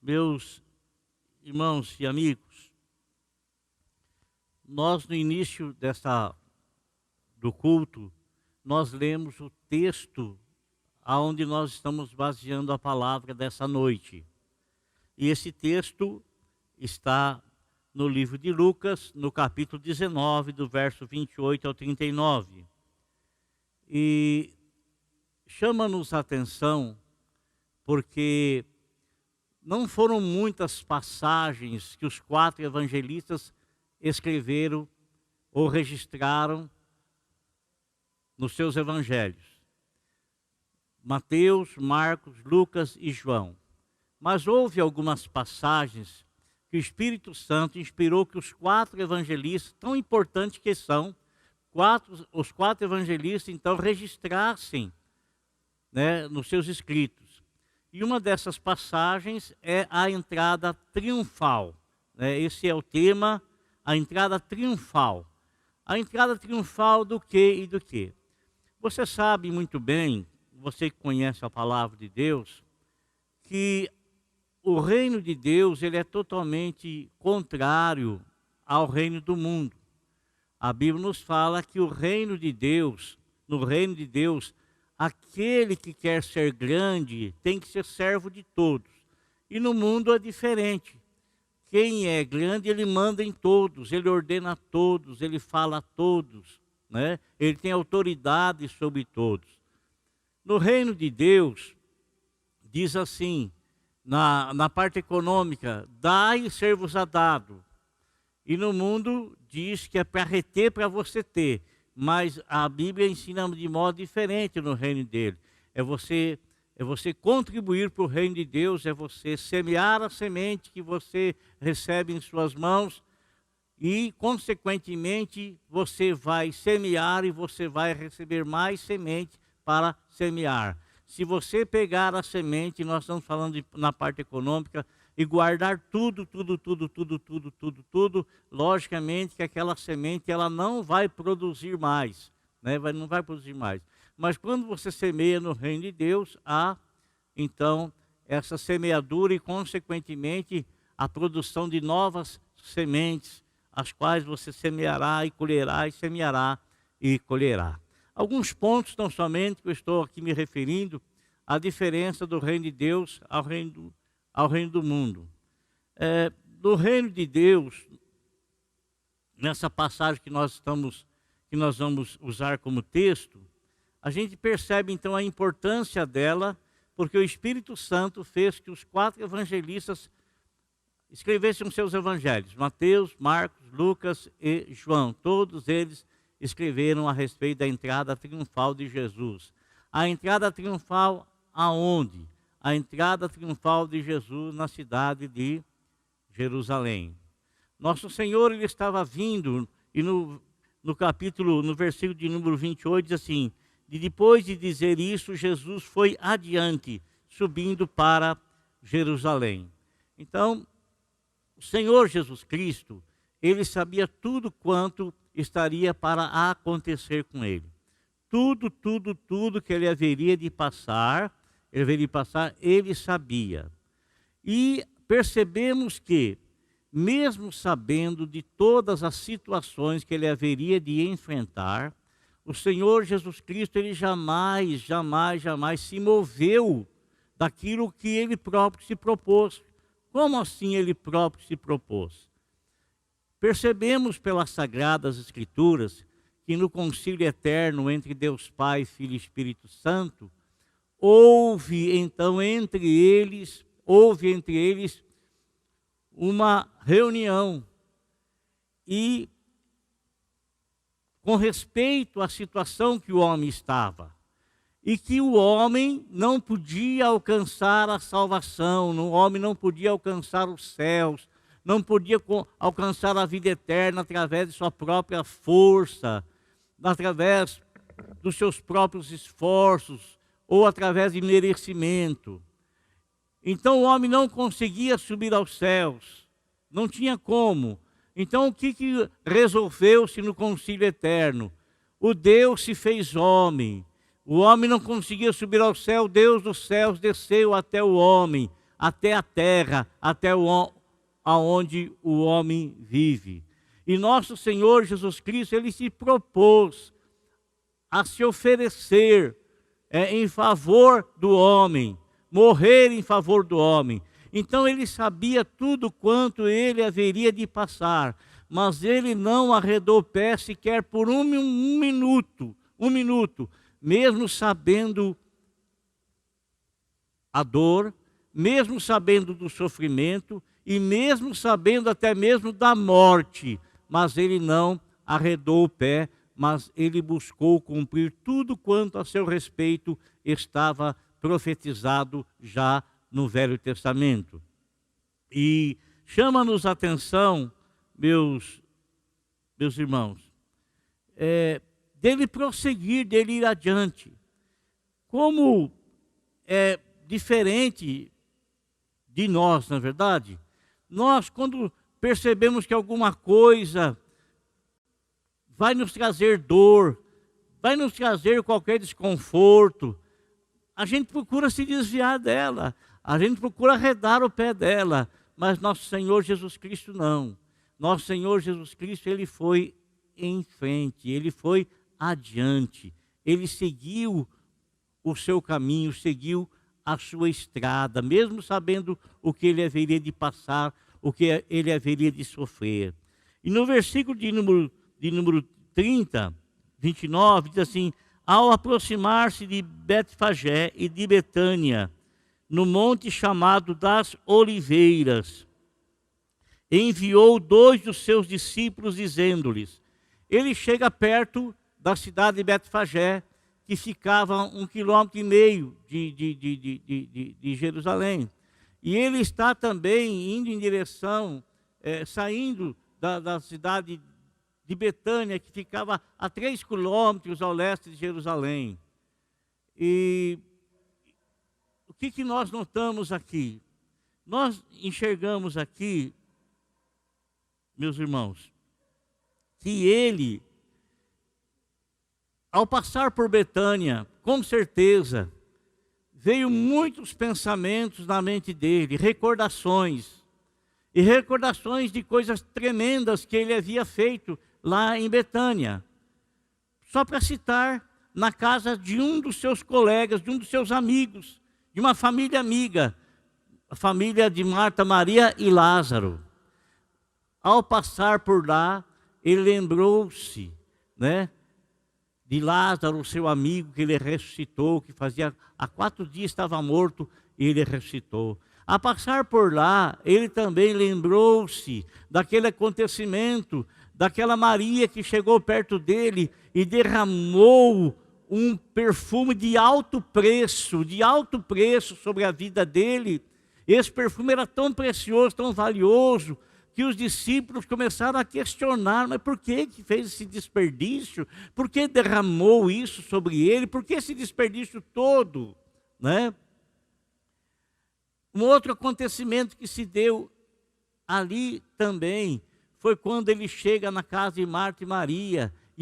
Meus irmãos e amigos, nós no início do culto, nós lemos o texto aonde nós estamos baseando a palavra dessa noite. E esse texto está no livro de Lucas, no capítulo 19, do verso 28 ao 39. E chama-nos a atenção porque não foram muitas passagens que os 4 evangelistas escreveram ou registraram nos seus evangelhos. Mateus, Marcos, Lucas e João. Mas houve algumas passagens que o Espírito Santo inspirou que os 4 evangelistas, tão importantes que são, os 4 evangelistas então registrassem, nos seus escritos. E uma dessas passagens é a entrada triunfal. Esse é o tema, a entrada triunfal. A entrada triunfal do quê e do quê? Você sabe muito bem, você que conhece a palavra de Deus, que o reino de Deus ele é totalmente contrário ao reino do mundo. A Bíblia nos fala que no reino de Deus, aquele que quer ser grande tem que ser servo de todos. E no mundo é diferente. Quem é grande, ele manda em todos, ele ordena a todos, ele fala a todos, Ele tem autoridade sobre todos. No reino de Deus, diz assim, na parte econômica, dai e ser-vos-á dado. E no mundo diz que é para reter, para você ter. Mas a Bíblia ensina de modo diferente no reino dele. É você contribuir para o reino de Deus, é você semear a semente que você recebe em suas mãos e, consequentemente, você vai semear e você vai receber mais semente para semear. Se você pegar a semente, nós estamos falando na parte econômica, e guardar tudo, logicamente que aquela semente ela não vai produzir mais, não vai produzir mais. Mas quando você semeia no reino de Deus, há então essa semeadura e consequentemente a produção de novas sementes, as quais você semeará e colherá, e semeará e colherá. Alguns pontos tão somente que eu estou aqui me referindo, a diferença do reino de Deus ao reino do mundo. Do reino de Deus, nessa passagem que nós vamos usar como texto, a gente percebe então a importância dela, porque o Espírito Santo fez que os 4 evangelistas escrevessem os seus evangelhos. Mateus, Marcos, Lucas e João. Todos eles escreveram a respeito da entrada triunfal de Jesus. A entrada triunfal aonde? A entrada triunfal de Jesus na cidade de Jerusalém. Nosso Senhor ele estava vindo, e no versículo de número 28, diz assim, e depois de dizer isso, Jesus foi adiante, subindo para Jerusalém. Então, o Senhor Jesus Cristo, ele sabia tudo quanto estaria para acontecer com ele. Tudo que ele haveria de passar, ele sabia. E percebemos que, mesmo sabendo de todas as situações que ele haveria de enfrentar, o Senhor Jesus Cristo, ele jamais se moveu daquilo que ele próprio se propôs. Como assim ele próprio se propôs? Percebemos pelas Sagradas Escrituras que no concílio eterno entre Deus Pai, Filho e Espírito Santo, houve entre eles uma reunião e com respeito à situação que o homem estava e que o homem não podia alcançar a salvação, o homem não podia alcançar os céus, não podia alcançar a vida eterna através de sua própria força, através dos seus próprios esforços ou através de merecimento. Então o homem não conseguia subir aos céus, não tinha como. Então o que resolveu-se no concílio eterno? O Deus se fez homem. O homem não conseguia subir ao céu, Deus dos céus desceu até o homem. até a terra, até aonde o homem vive. E nosso Senhor Jesus Cristo, ele se propôs a se oferecer em favor do homem, morrer em favor do homem. Então ele sabia tudo quanto ele haveria de passar, mas ele não arredou o pé sequer por um minuto, mesmo sabendo a dor, mesmo sabendo do sofrimento e mesmo sabendo até mesmo da morte, mas ele não arredou o pé, mas ele buscou cumprir tudo quanto a seu respeito estava profetizado já no Velho Testamento. E chama-nos a atenção, meus irmãos, dele prosseguir, dele ir adiante. Como é diferente de nós, na verdade, nós quando percebemos que alguma coisa vai nos trazer dor, vai nos trazer qualquer desconforto, a gente procura se desviar dela, a gente procura arredar o pé dela, mas nosso Senhor Jesus Cristo não. Nosso Senhor Jesus Cristo, ele foi em frente, ele foi adiante, ele seguiu o seu caminho, seguiu a sua estrada, mesmo sabendo o que ele haveria de passar, o que ele haveria de sofrer. E no versículo de número 30, 29, diz assim: ao aproximar-se de Betfagé e de Betânia, no monte chamado das Oliveiras, enviou 2 dos seus discípulos, dizendo-lhes, ele chega perto da cidade de Betfagé, que ficava 1,5 km de Jerusalém. E ele está também indo em direção, saindo da cidade de Betânia, que ficava a 3 quilômetros ao leste de Jerusalém. E o que nós notamos aqui? Nós enxergamos aqui, meus irmãos, que ele, ao passar por Betânia, com certeza, veio muitos pensamentos na mente dele, recordações, e recordações de coisas tremendas que ele havia feito lá em Betânia. Só para citar, na casa de um dos seus colegas, de um dos seus amigos, de uma família amiga, a família de Marta, Maria e Lázaro. Ao passar por lá, ele lembrou-se, de Lázaro, seu amigo, que ele ressuscitou, que fazia há 4 dias estava morto, e ele ressuscitou. A passar por lá, ele também lembrou-se daquele acontecimento, daquela Maria que chegou perto dele e derramou um perfume de alto preço sobre a vida dele. Esse perfume era tão precioso, tão valioso, que os discípulos começaram a questionar, mas por que fez esse desperdício? Por que derramou isso sobre ele? Por que esse desperdício todo? Um outro acontecimento que se deu ali também foi quando ele chega na casa de Marta e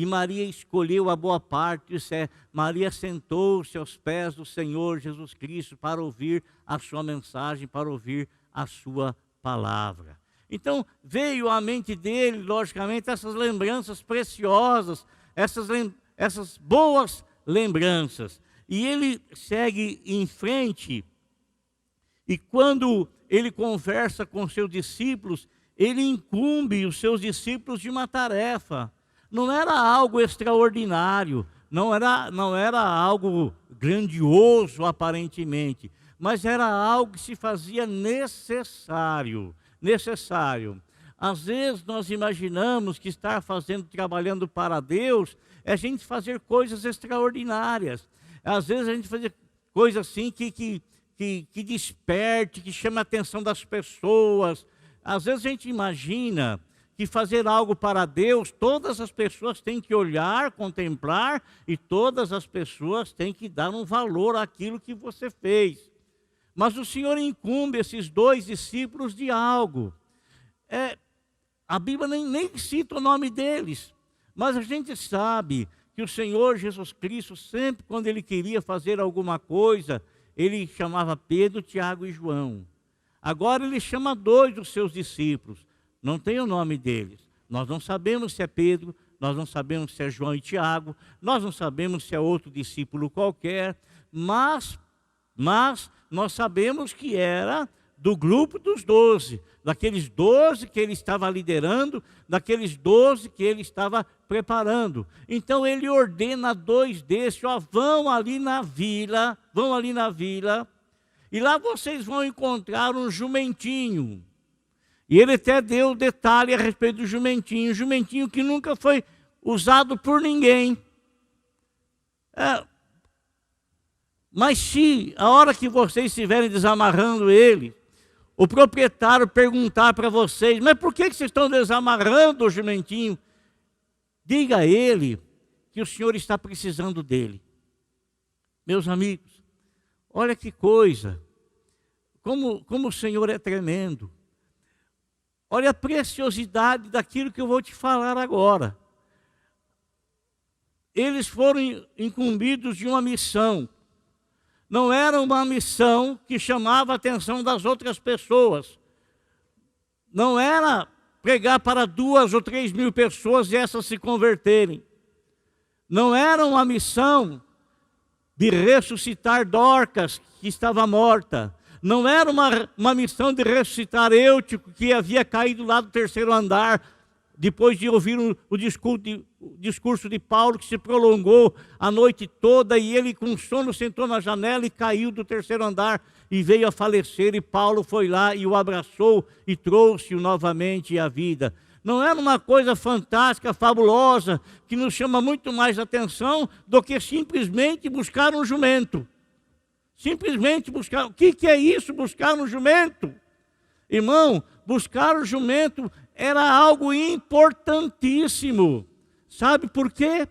Maria escolheu a boa parte, isso é, Maria sentou-se aos pés do Senhor Jesus Cristo para ouvir a sua mensagem, para ouvir a sua palavra. Então veio à mente dele, logicamente, essas lembranças preciosas, essas boas lembranças. E ele segue em frente, e quando ele conversa com seus discípulos, ele incumbe os seus discípulos de uma tarefa. Não era algo extraordinário, não era algo grandioso aparentemente, mas era algo que se fazia necessário. Às vezes nós imaginamos que estar trabalhando para Deus é a gente fazer coisas extraordinárias. Às vezes a gente fazer coisas assim que desperte, que chame a atenção das pessoas. Às vezes a gente imagina que fazer algo para Deus, todas as pessoas têm que olhar, contemplar, e todas as pessoas têm que dar um valor àquilo que você fez. Mas o Senhor incumbe esses 2 discípulos de algo. A Bíblia nem cita o nome deles, mas a gente sabe que o Senhor Jesus Cristo, sempre quando ele queria fazer alguma coisa, ele chamava Pedro, Tiago e João. Agora ele chama 2 dos seus discípulos, não tem o nome deles. Nós não sabemos se é Pedro, nós não sabemos se é João e Tiago, nós não sabemos se é outro discípulo qualquer, mas nós sabemos que era do grupo dos 12, daqueles 12 que ele estava liderando, daqueles 12 que ele estava preparando. Então ele ordena 2 desses, ó, vão ali na vila, e lá vocês vão encontrar um jumentinho. E ele até deu detalhe a respeito do jumentinho, jumentinho que nunca foi usado por ninguém. Mas se a hora que vocês estiverem desamarrando ele, o proprietário perguntar para vocês, mas por que vocês estão desamarrando o jumentinho? Diga a ele que o Senhor está precisando dele. Meus amigos, olha que coisa, como o Senhor é tremendo. Olha a preciosidade daquilo que eu vou te falar agora. Eles foram incumbidos de uma missão. Não era uma missão que chamava a atenção das outras pessoas. Não era pregar para 2 ou 3 mil pessoas e essas se converterem. Não era uma missão de ressuscitar Dorcas, que estava morta. Não era uma missão de ressuscitar Eutico, que havia caído lá do 3º andar, depois de ouvir o discurso de Paulo, que se prolongou a noite toda, e ele com sono sentou na janela e caiu do 3º andar e veio a falecer, e Paulo foi lá e o abraçou e trouxe-o novamente à vida. Não era uma coisa fantástica, fabulosa, que nos chama muito mais atenção do que simplesmente buscar um jumento. Simplesmente buscar. O que é isso, buscar um jumento? Irmão, buscar o jumento era algo importantíssimo. Sabe por quê?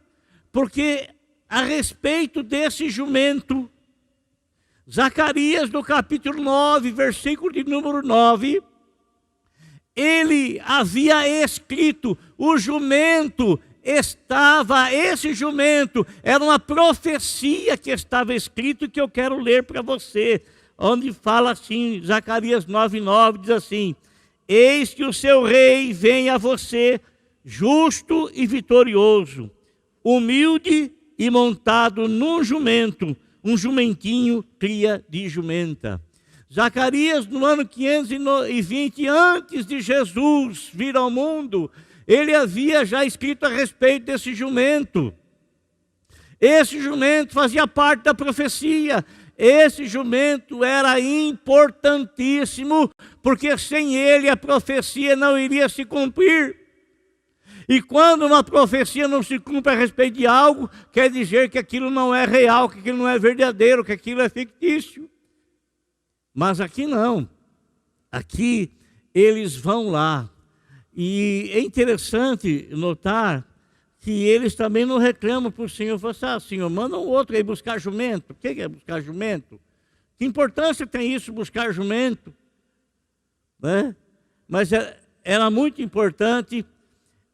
Porque a respeito desse jumento, Zacarias, no capítulo 9, versículo de número 9, ele havia escrito, esse jumento era uma profecia que estava escrito, que eu quero ler para você, onde fala assim, Zacarias 9:9, diz assim: eis que o seu rei vem a você, justo e vitorioso, humilde e montado num jumento, um jumentinho cria de jumenta. Zacarias, no ano 520, antes de Jesus vir ao mundo, ele havia já escrito a respeito desse jumento. Esse jumento fazia parte da profecia. Esse jumento era importantíssimo, porque sem ele a profecia não iria se cumprir. E quando uma profecia não se cumpre a respeito de algo, quer dizer que aquilo não é real, que aquilo não é verdadeiro, que aquilo é fictício. Mas aqui não. Aqui eles vão lá. E é interessante notar que eles também não reclamam para o Senhor. Falam assim, Senhor, manda um outro aí buscar jumento. O que é buscar jumento? Que importância tem isso, buscar jumento? Né? Mas era muito importante.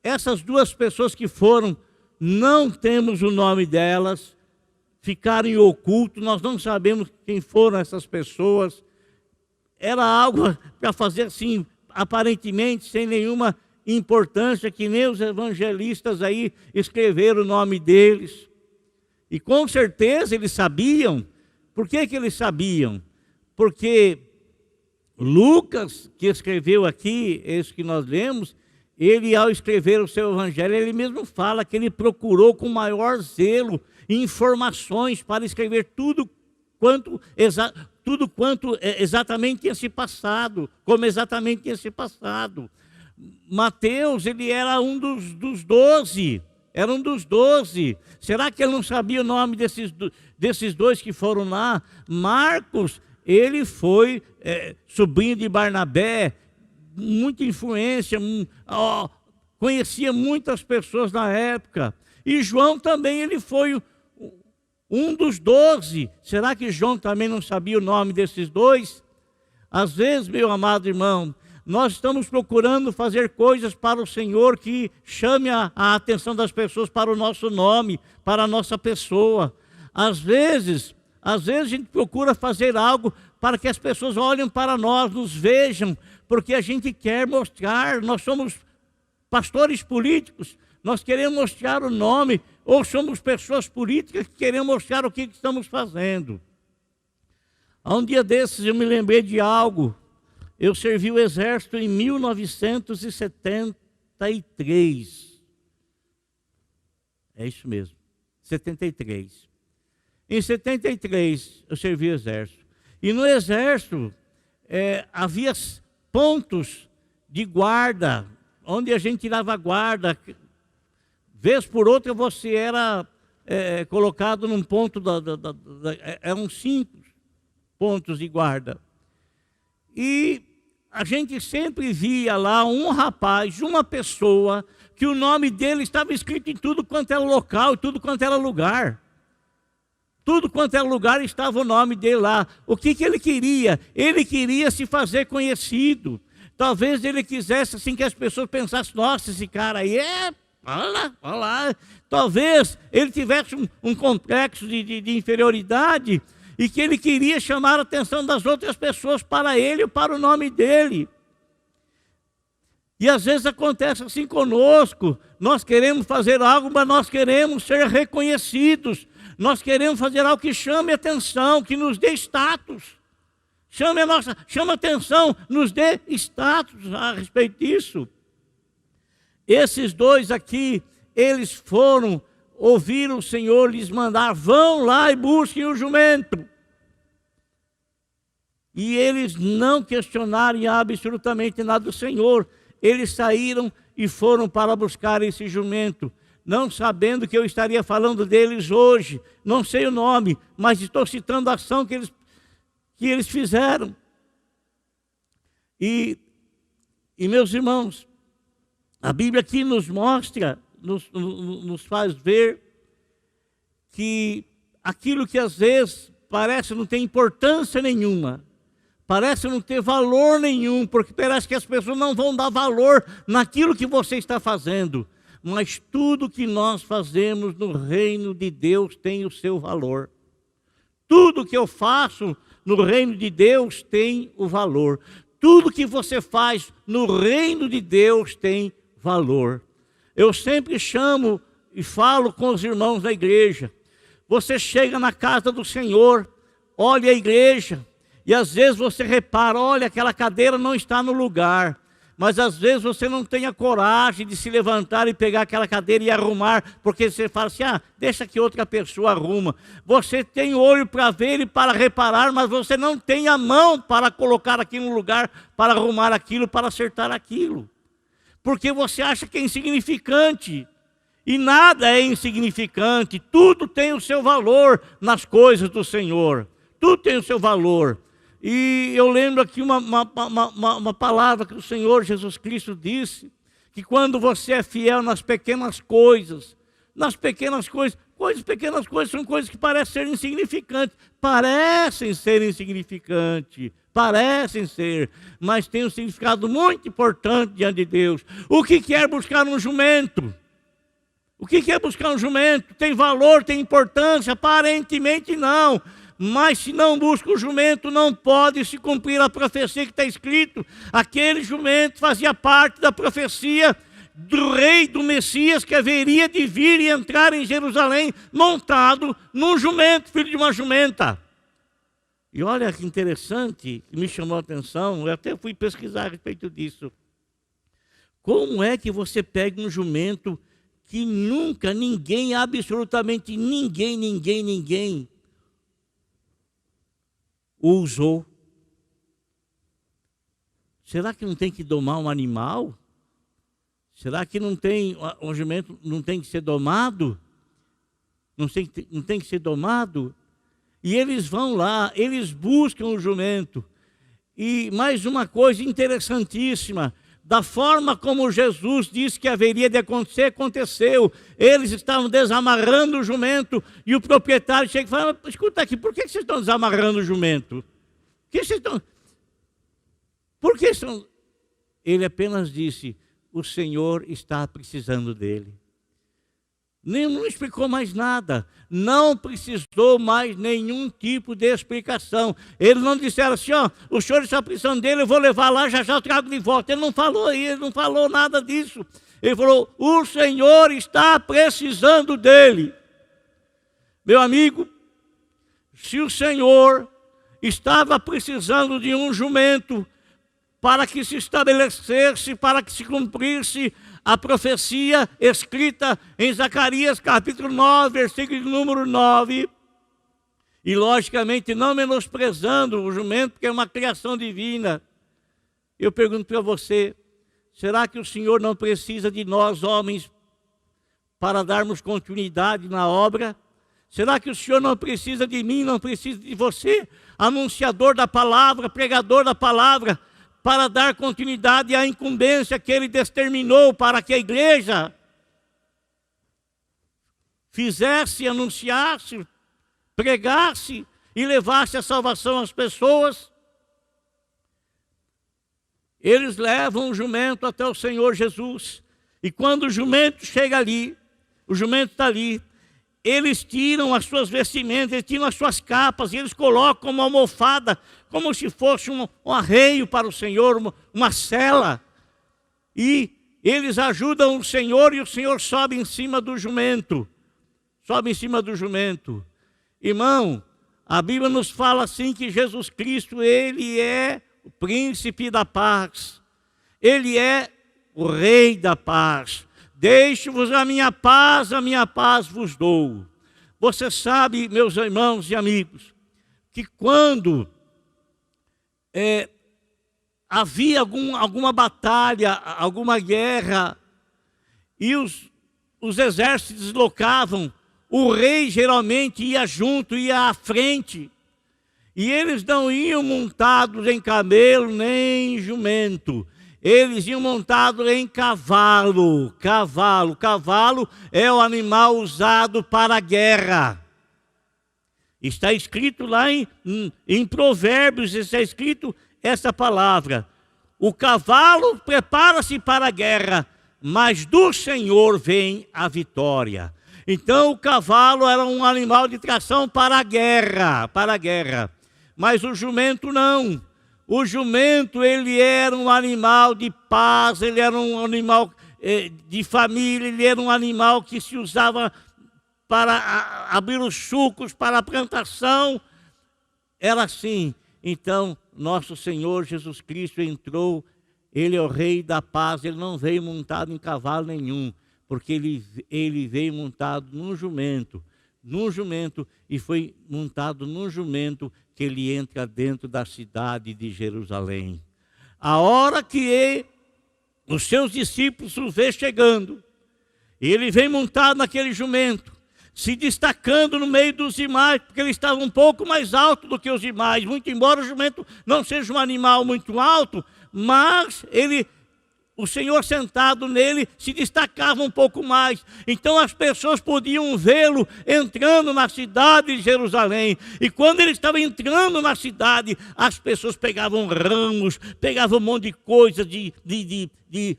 Essas 2 pessoas que foram, não temos o nome delas, ficaram em oculto, nós não sabemos quem foram essas pessoas. Era algo para fazer assim, aparentemente, sem nenhuma importância, que nem os evangelistas aí escreveram o nome deles. E com certeza eles sabiam. Por que eles sabiam? Porque Lucas, que escreveu aqui, esse que nós lemos, ele, ao escrever o seu evangelho, ele mesmo fala que ele procurou com maior zelo informações para escrever tudo quanto exatamente tinha se passado, como exatamente tinha se passado. Mateus, ele era um dos 12, era um dos 12. Será que ele não sabia o nome desses 2 que foram lá? Marcos, ele foi sobrinho de Barnabé, muita influência, conhecia muitas pessoas na época. E João também, ele foi um dos 12. Será que João também não sabia o nome desses 2? Às vezes, meu amado irmão, nós estamos procurando fazer coisas para o Senhor que chame a atenção das pessoas para o nosso nome, para a nossa pessoa. Às vezes a gente procura fazer algo para que as pessoas olhem para nós, nos vejam, porque a gente quer mostrar, nós somos pastores políticos, nós queremos mostrar o nome, ou somos pessoas políticas que queremos mostrar o que estamos fazendo. Há um dia desses eu me lembrei de algo. Eu servi o exército em 1973. É isso mesmo, 73. Em 73 eu servi o exército. E no exército havia pontos de guarda, onde a gente tirava guarda. Vez por outra você era colocado num ponto, eram 5 pontos de guarda. E a gente sempre via lá um rapaz, uma pessoa, que o nome dele estava escrito em tudo quanto era local, tudo quanto era lugar. Tudo quanto era lugar estava o nome dele lá. O que ele queria? Ele queria se fazer conhecido. Talvez ele quisesse assim que as pessoas pensassem, nossa, esse cara aí olha lá. Talvez ele tivesse um complexo de inferioridade e que ele queria chamar a atenção das outras pessoas para ele ou para o nome dele. E às vezes acontece assim conosco, nós queremos fazer algo, mas nós queremos ser reconhecidos, nós queremos fazer algo que chame atenção, que nos dê status, chame atenção, nos dê status a respeito disso. Esses dois aqui, eles foram ouvir o Senhor lhes mandar, vão lá e busquem o jumento. E eles não questionaram absolutamente nada do Senhor. Eles saíram e foram para buscar esse jumento, não sabendo que eu estaria falando deles hoje. Não sei o nome, mas estou citando a ação que eles fizeram. E meus irmãos, a Bíblia aqui nos mostra, nos faz ver que aquilo que às vezes parece não ter importância nenhuma, parece não ter valor nenhum, porque parece que as pessoas não vão dar valor naquilo que você está fazendo. Mas tudo que nós fazemos no reino de Deus tem o seu valor. Tudo que eu faço no reino de Deus tem o valor. Tudo que você faz no reino de Deus tem valor. Eu sempre chamo e falo com os irmãos da igreja. Você chega na casa do Senhor, olha a igreja, e às vezes você repara, olha, aquela cadeira não está no lugar. Mas às vezes você não tem a coragem de se levantar e pegar aquela cadeira e arrumar, porque você fala assim, deixa que outra pessoa arruma. Você tem olho para ver e para reparar, mas você não tem a mão para colocar aquilo no lugar, para arrumar aquilo, para acertar aquilo. Porque você acha que é insignificante. E nada é insignificante, tudo tem o seu valor nas coisas do Senhor. Tudo tem o seu valor. E eu lembro aqui uma palavra que o Senhor Jesus Cristo disse, que quando você é fiel nas pequenas coisas pequenas coisas são coisas que parecem ser insignificantes, parecem ser, mas tem um significado muito importante diante de Deus. O que quer buscar um jumento? O que quer buscar um jumento? Tem valor, tem importância? Aparentemente não. Mas se não busca o jumento, não pode se cumprir a profecia que está escrito. Aquele jumento fazia parte da profecia do rei, do Messias, que haveria de vir e entrar em Jerusalém montado num jumento, filho de uma jumenta. E olha que interessante, que me chamou a atenção, eu até fui pesquisar a respeito disso. Como é que você pega um jumento que nunca ninguém, absolutamente ninguém usou? Será que não tem que domar um animal? Será que não tem, o jumento não tem que ser domado? Não tem que ser domado? E eles vão lá, eles buscam o jumento. E mais uma coisa interessantíssima, da forma como Jesus disse que haveria de acontecer, aconteceu. Eles estavam desamarrando o jumento e o proprietário chega e fala, escuta aqui, por que vocês estão desamarrando o jumento? Por que estão... Ele apenas disse, o Senhor está precisando dele. Não explicou mais nada. Não precisou mais nenhum tipo de explicação. Eles não disseram assim, ó, o senhor está precisando dele, eu vou levar lá, já já eu trago de volta. Ele não falou nada disso. Ele falou, o Senhor está precisando dele. Meu amigo, se o Senhor estava precisando de um jumento para que se estabelecesse, para que se cumprisse a profecia escrita em Zacarias capítulo 9, versículo número 9, e logicamente não menosprezando o jumento, porque é uma criação divina. Eu pergunto para você, será que o Senhor não precisa de nós, homens, para darmos continuidade na obra? Será que o Senhor não precisa de mim, não precisa de você, anunciador da palavra, pregador da palavra, para dar continuidade à incumbência que Ele determinou para que a igreja fizesse, anunciasse, pregasse e levasse a salvação às pessoas? Eles levam o jumento até o Senhor Jesus. E quando o jumento chega ali, o jumento está ali, eles tiram as suas vestimentas, eles tiram as suas capas, e eles colocam uma almofada, como se fosse um arreio para o Senhor, uma sela. E eles ajudam o Senhor, e o Senhor sobe em cima do jumento. Sobe em cima do jumento. Irmão, a Bíblia nos fala assim que Jesus Cristo, Ele é o príncipe da paz. Ele é o rei da paz. Deixo-vos a minha paz vos dou. Você sabe, meus irmãos e amigos, que quando havia alguma batalha, alguma guerra, e os exércitos deslocavam, o rei geralmente ia junto, ia à frente, e eles não iam montados em camelo nem em jumento. Eles iam montados em cavalo. Cavalo é o animal usado para a guerra. Está escrito lá em Provérbios, está escrito essa palavra. O cavalo prepara-se para a guerra, mas do Senhor vem a vitória. Então o cavalo era um animal de tração para a guerra. Mas o jumento não. O jumento, ele era um animal de paz, ele era um animal de família, ele era um animal que se usava para abrir os sulcos, para a plantação. Era assim. Então, nosso Senhor Jesus Cristo entrou, Ele é o Rei da paz, Ele não veio montado em cavalo nenhum, porque ele veio montado num jumento, e foi montado num jumento que ele entra dentro da cidade de Jerusalém. A hora que os seus discípulos o vê chegando, ele vem montado naquele jumento, se destacando no meio dos demais, porque ele estava um pouco mais alto do que os demais, muito embora o jumento não seja um animal muito alto, mas o Senhor sentado nele se destacava um pouco mais. Então as pessoas podiam vê-lo entrando na cidade de Jerusalém. E quando ele estava entrando na cidade, as pessoas pegavam ramos, pegavam um monte de coisa, de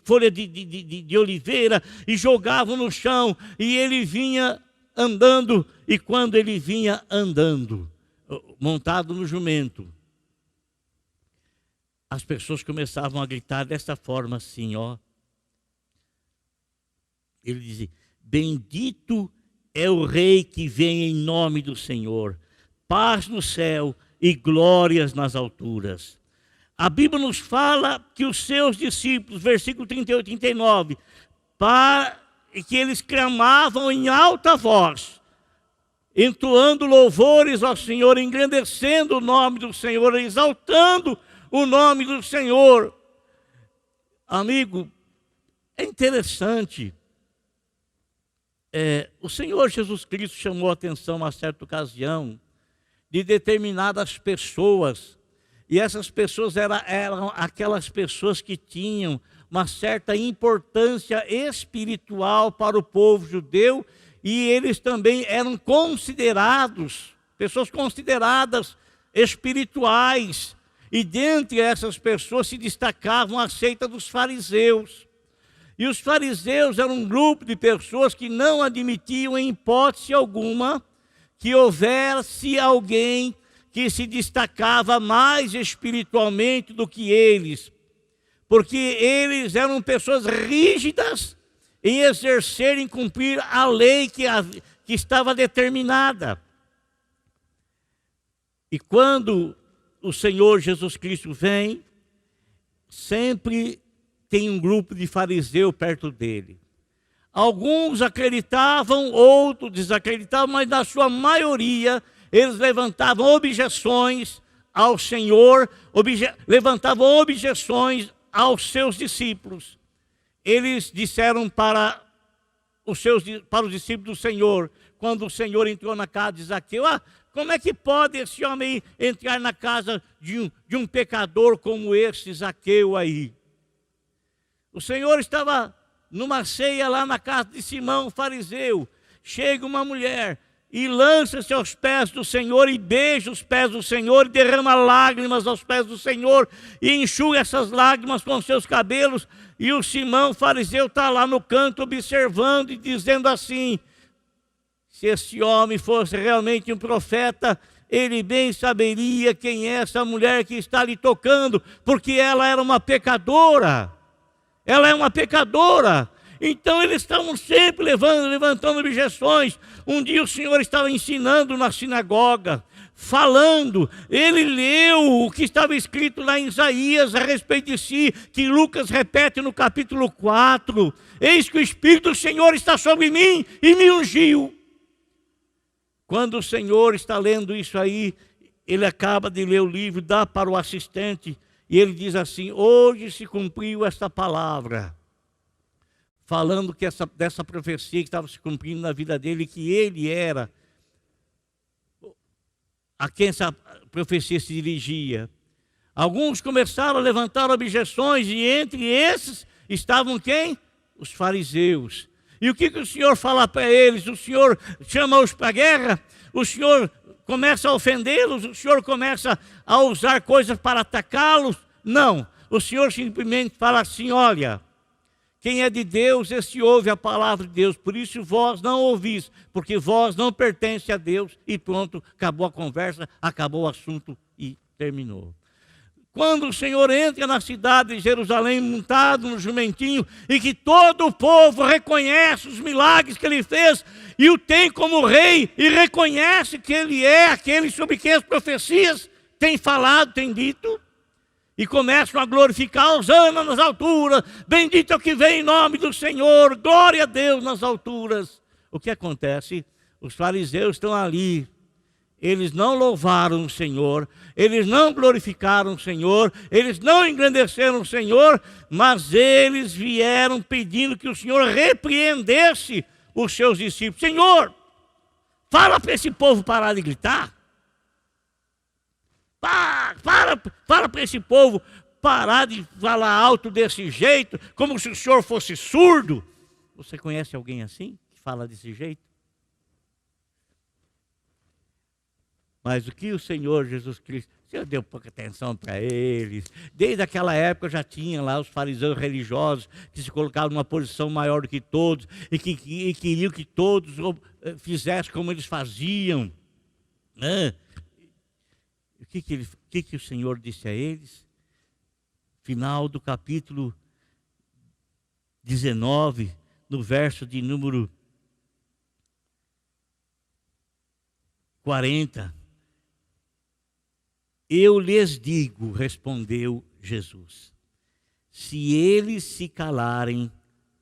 folha de oliveira, e jogavam no chão. E ele vinha andando, e quando ele vinha andando, montado no jumento, as pessoas começavam a gritar dessa forma assim, ó. Ele dizia, bendito é o rei que vem em nome do Senhor, paz no céu e glórias nas alturas. A Bíblia nos fala que os seus discípulos, versículo 38 e 39, que eles clamavam em alta voz, entoando louvores ao Senhor, engrandecendo o nome do Senhor, exaltando o nome do Senhor. Amigo, é interessante. O Senhor Jesus Cristo chamou a atenção a certa ocasião de determinadas pessoas. E essas pessoas eram aquelas pessoas que tinham uma certa importância espiritual para o povo judeu. E eles também eram considerados, pessoas consideradas espirituais. E dentre essas pessoas se destacavam a seita dos fariseus. E os fariseus eram um grupo de pessoas que não admitiam em hipótese alguma que houvesse alguém que se destacava mais espiritualmente do que eles, porque eles eram pessoas rígidas em exercerem e cumprir a lei que estava determinada. E quando o Senhor Jesus Cristo vem, sempre tem um grupo de fariseus perto dele. Alguns acreditavam, outros desacreditavam, mas na sua maioria eles levantavam objeções ao Senhor, levantavam objeções aos seus discípulos. Eles disseram para os discípulos do Senhor, quando o Senhor entrou na casa de Zaqueu: como é que pode esse homem entrar na casa de um pecador como esse Zaqueu aí? O Senhor estava numa ceia lá na casa de Simão, fariseu. Chega uma mulher e lança-se aos pés do Senhor e beija os pés do Senhor e derrama lágrimas aos pés do Senhor e enxuga essas lágrimas com seus cabelos. E o Simão, fariseu, está lá no canto observando e dizendo assim: se esse homem fosse realmente um profeta, ele bem saberia quem é essa mulher que está lhe tocando, porque ela era uma pecadora. Ela é uma pecadora. Então eles estavam sempre levantando objeções. Um dia o Senhor estava ensinando na sinagoga, falando. Ele leu o que estava escrito lá em Isaías a respeito de si, que Lucas repete no capítulo 4. Eis que o Espírito do Senhor está sobre mim e me ungiu. Quando o Senhor está lendo isso aí, ele acaba de ler o livro, dá para o assistente, e ele diz assim: hoje se cumpriu esta palavra, falando que dessa profecia que estava se cumprindo na vida dele, que ele era a quem essa profecia se dirigia. Alguns começaram a levantar objeções, e entre esses estavam quem? Os fariseus. E o que o Senhor fala para eles? O Senhor chama-os para a guerra, o Senhor começa a ofendê-los, o Senhor começa a usar coisas para atacá-los? Não, o Senhor simplesmente fala assim: olha, quem é de Deus, esse ouve a palavra de Deus, por isso vós não ouvis, porque vós não pertencem a Deus. E pronto, acabou a conversa, acabou o assunto e terminou. Quando o Senhor entra na cidade de Jerusalém montado no jumentinho, e que todo o povo reconhece os milagres que ele fez e o tem como rei, e reconhece que ele é aquele sobre quem as profecias têm falado, têm dito, e começam a glorificar: hosana nas alturas, bendito é o que vem em nome do Senhor, glória a Deus nas alturas. O que acontece? Os fariseus estão ali. Eles não louvaram o Senhor, eles não glorificaram o Senhor, eles não engrandeceram o Senhor, mas eles vieram pedindo que o Senhor repreendesse os seus discípulos. Senhor, fala para esse povo parar de gritar. Fala para esse povo parar de falar alto desse jeito, como se o Senhor fosse surdo. Você conhece alguém assim, que fala desse jeito? Mas o que o Senhor Jesus Cristo, o Senhor deu pouca atenção para eles. Desde aquela época já tinha lá os fariseus religiosos que se colocavam numa posição maior do que todos e que queriam que todos fizessem como eles faziam. O que o Senhor disse a eles? Final do capítulo 19, no verso de número 40. Eu lhes digo, respondeu Jesus, se eles se calarem,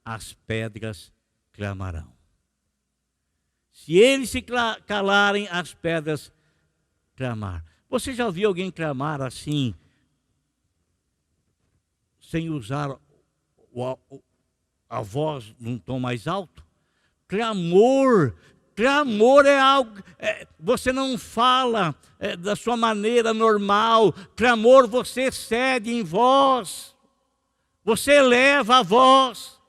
as pedras clamarão. Se eles se calarem, as pedras clamar. Você já ouviu alguém clamar assim, sem usar a voz num tom mais alto? Clamor é algo, você não fala da sua maneira normal. Clamor, você cede em voz, você eleva a voz,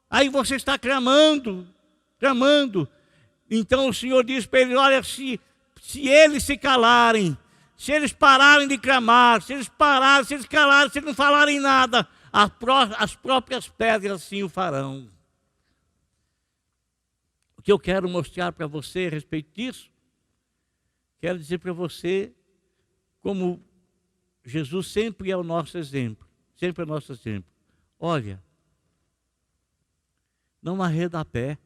aí você está clamando. Então o Senhor diz para ele: olha, se eles se calarem, se eles pararem de clamar, se eles calarem, se eles não falarem nada, as próprias pedras assim o farão. O que eu quero mostrar para você a respeito disso, quero dizer para você como Jesus sempre é o nosso exemplo, sempre é o nosso exemplo. Olha, não arreda a pé,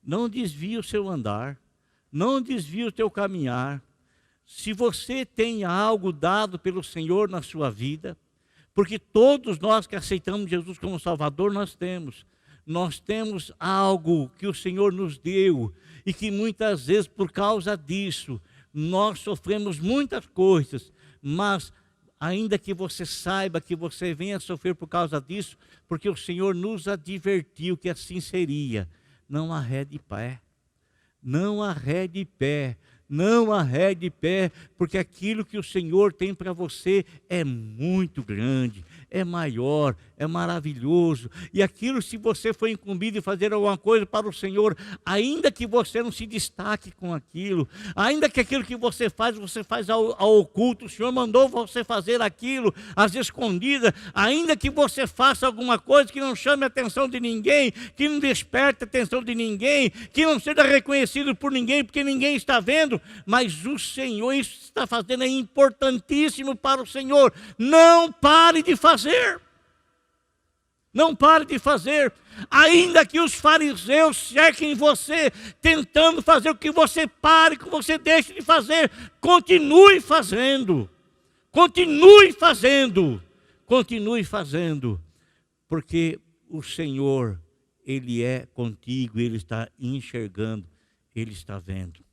não desvie o seu andar, não desvie o teu caminhar. Se você tem algo dado pelo Senhor na sua vida, porque todos nós que aceitamos Jesus como Salvador, nós temos algo que o Senhor nos deu, e que muitas vezes por causa disso, nós sofremos muitas coisas, mas ainda que você saiba que você venha sofrer por causa disso, porque o Senhor nos advertiu que assim seria, não arrede pé, não arrede pé, não arrede pé, porque aquilo que o Senhor tem para você é muito grande, é maior, é maravilhoso. E aquilo, se você foi incumbido de fazer alguma coisa para o Senhor, ainda que você não se destaque com aquilo, ainda que aquilo que você faz ao oculto, o Senhor mandou você fazer aquilo às escondidas, ainda que você faça alguma coisa que não chame a atenção de ninguém, que não desperte a atenção de ninguém, que não seja reconhecido por ninguém, porque ninguém está vendo, mas o Senhor, isso está fazendo, é importantíssimo para o Senhor. Não pare de fazer. Não pare de fazer. Ainda que os fariseus cerquem você, tentando fazer o que você pare, que você deixe de fazer, continue fazendo. Continue fazendo. Continue fazendo. Porque o Senhor, Ele é contigo, Ele está enxergando, Ele está vendo.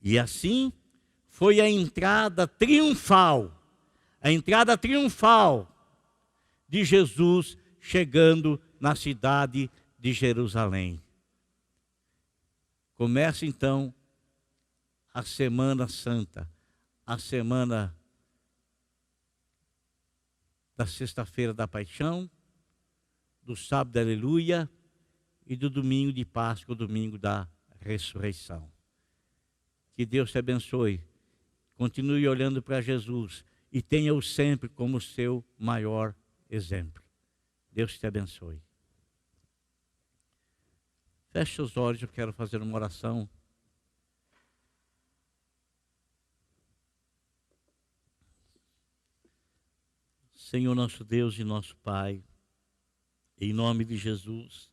E assim foi a entrada triunfal de Jesus chegando na cidade de Jerusalém. Começa então a Semana Santa, a semana da Sexta-feira da Paixão, do Sábado da Aleluia e do Domingo de Páscoa, o Domingo da Ressurreição. Que Deus te abençoe. Continue olhando para Jesus e tenha-o sempre como seu maior exemplo. Deus te abençoe. Feche os olhos, eu quero fazer uma oração. Senhor nosso Deus e nosso Pai, em nome de Jesus,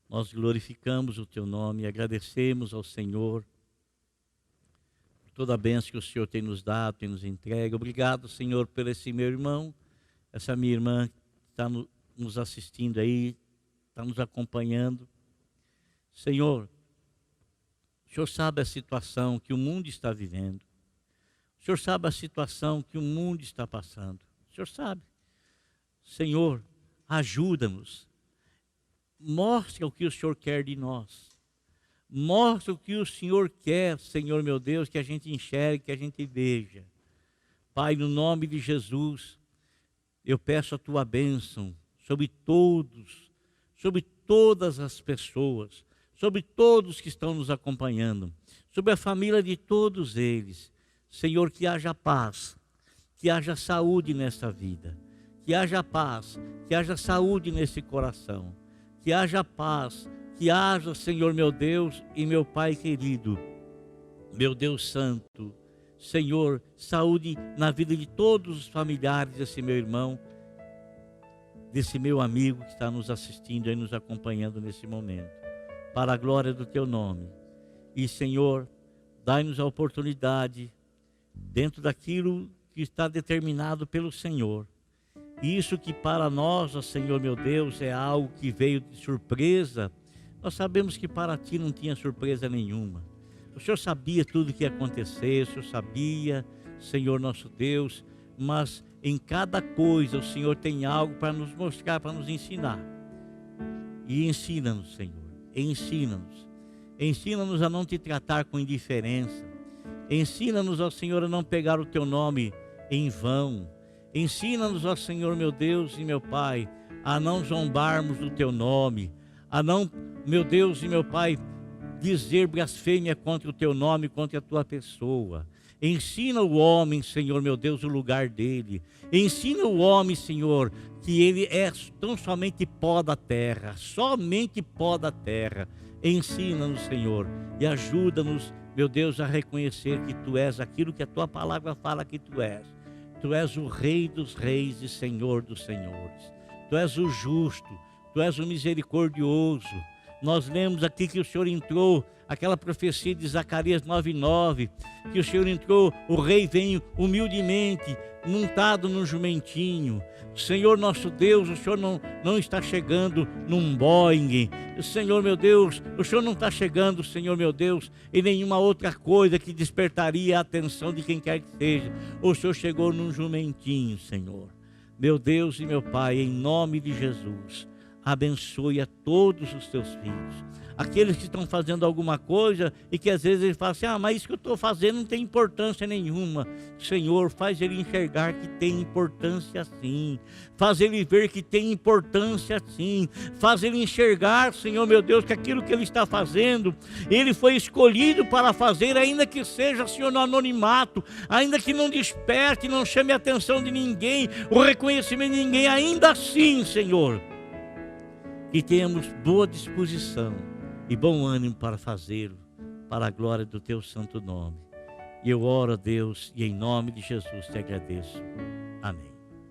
nós glorificamos o Teu nome e agradecemos ao Senhor toda a bênção que o Senhor tem nos dado, tem nos entregue. Obrigado, Senhor, por esse meu irmão, essa minha irmã que está nos assistindo aí, está nos acompanhando. Senhor, o Senhor sabe a situação que o mundo está vivendo. O Senhor sabe a situação que o mundo está passando. O Senhor sabe. Senhor, ajuda-nos. Mostra o que o Senhor quer de nós. Mostra o que o Senhor quer, Senhor meu Deus, que a gente enxergue, que a gente veja. Pai, no nome de Jesus, eu peço a Tua bênção sobre todos, sobre todas as pessoas, sobre todos que estão nos acompanhando, sobre a família de todos eles. Senhor, que haja paz, que haja saúde nessa vida, que haja paz, que haja saúde nesse coração, que haja paz, que haja, Senhor meu Deus e meu Pai querido, meu Deus santo, Senhor, saúde na vida de todos os familiares desse meu irmão, desse meu amigo que está nos assistindo e nos acompanhando nesse momento, para a glória do Teu nome. E, Senhor, dai-nos a oportunidade, dentro daquilo que está determinado pelo Senhor. Isso que para nós, ó Senhor meu Deus, é algo que veio de surpresa, nós sabemos que para Ti não tinha surpresa nenhuma. O Senhor sabia tudo o que ia acontecer, o Senhor sabia, Senhor nosso Deus, mas em cada coisa o Senhor tem algo para nos mostrar, para nos ensinar. E ensina-nos, Senhor, ensina-nos. Ensina-nos a não Te tratar com indiferença. Ensina-nos, ó Senhor, a não pegar o Teu nome em vão. Ensina-nos, ó Senhor, meu Deus e meu Pai, a não zombarmos do Teu nome, a não, meu Deus e meu Pai, dizer blasfêmia contra o Teu nome, contra a Tua pessoa. Ensina o homem, Senhor meu Deus, o lugar dele. Ensina o homem, Senhor, que ele é tão somente pó da terra, somente pó da terra. Ensina-nos, Senhor, e ajuda-nos, meu Deus, a reconhecer que Tu és aquilo que a Tua palavra fala que Tu és. Tu és o Rei dos reis e Senhor dos senhores. Tu és o justo, Tu és o misericordioso. Nós lemos aqui que o Senhor entrou, aquela profecia de Zacarias 9:9, que o Senhor entrou, o rei vem humildemente, montado num jumentinho. Senhor nosso Deus, o Senhor não está chegando num Boeing. Senhor meu Deus, o Senhor não está chegando, Senhor meu Deus, em nenhuma outra coisa que despertaria a atenção de quem quer que seja. O Senhor chegou num jumentinho, Senhor. Meu Deus e meu Pai, em nome de Jesus, abençoe a todos os teus filhos, aqueles que estão fazendo alguma coisa e que às vezes eles falam assim, mas isso que eu estou fazendo não tem importância nenhuma. Senhor, faz ele enxergar que tem importância sim, faz ele ver que tem importância sim, faz ele enxergar, Senhor meu Deus, que aquilo que ele está fazendo, ele foi escolhido para fazer, ainda que seja, Senhor, no anonimato, ainda que não desperte, não chame a atenção de ninguém, o reconhecimento de ninguém, ainda assim, Senhor, que tenhamos boa disposição e bom ânimo para fazê-lo, para a glória do Teu santo nome. E eu oro a Deus e em nome de Jesus te agradeço. Amém.